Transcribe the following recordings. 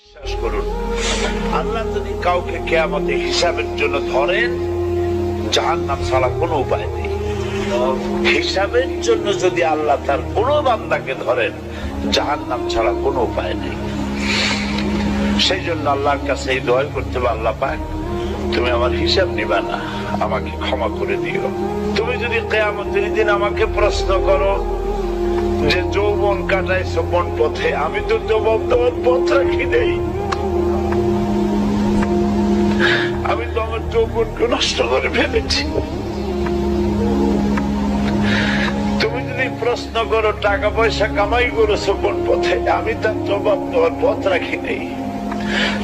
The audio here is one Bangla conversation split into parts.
বিশ্বাস করুন, আল্লাহ যদি কাউকে কিয়ামতে হিসাবের জন্য ধরেন, জাহান্নাম ছাড়া কোনো উপায় নেই। হিসাবের জন্য যদি আল্লাহ তার কোনো বান্দাকে ধরেন, জাহান্নাম ছাড়া কোনো উপায় নেই। সেই জন্য আল্লাহর কাছে এই দোয়া করতে হবে, আল্লাহ পাক তুমি আমার হিসাব নিবা না, আমাকে ক্ষমা করে দিও। তুমি যদি কিয়ামতের দিন আমাকে প্রশ্ন করো যে যৌবন কাটাইছো কোন পথে, আমি তো জবাব দেওয়ার পথ রাখি নেই। আমি তো আমার যৌবনকে নষ্ট করে ফেলেছি। তুমি যদি প্রশ্ন করো টাকা পয়সা কামাই করেছো কোন পথে, আমি তার জবাব দেওয়ার পথ রাখি নেই।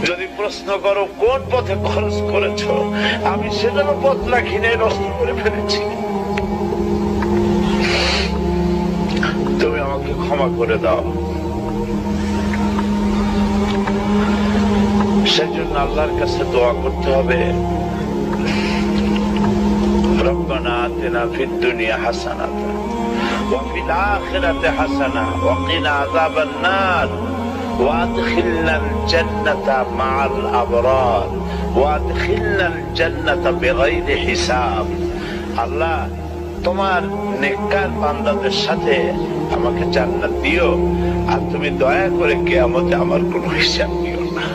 যদি প্রশ্ন করো কোন পথে খরচ করেছো, আমি সেটারও পথ রাখি নেই, নষ্ট করে ফেলেছি। তুমি আমাকে ক্ষমা করে দাও। সেজন্য আল্লাহর কাছে দোয়া করতে হবে, রব্বানা আতিনা ফিদ দুনিয়া হাসানাতান ওয়া ফিল আখিরাতি হাসানা ওয়া কিনা আযাবান নার ওয়া আদখিলনাল জান্নাতা মা'আল আবরার ওয়া আদখিলনাল জান্নাতা বিগাইরি হিসাব। আল্লাহ তোমার নেককার বান্দাদের সাথে আমাকে জান্নাত দিও, আর তুমি দয়া করে কিয়ামতে আমার কোনো হিসাব দিও না।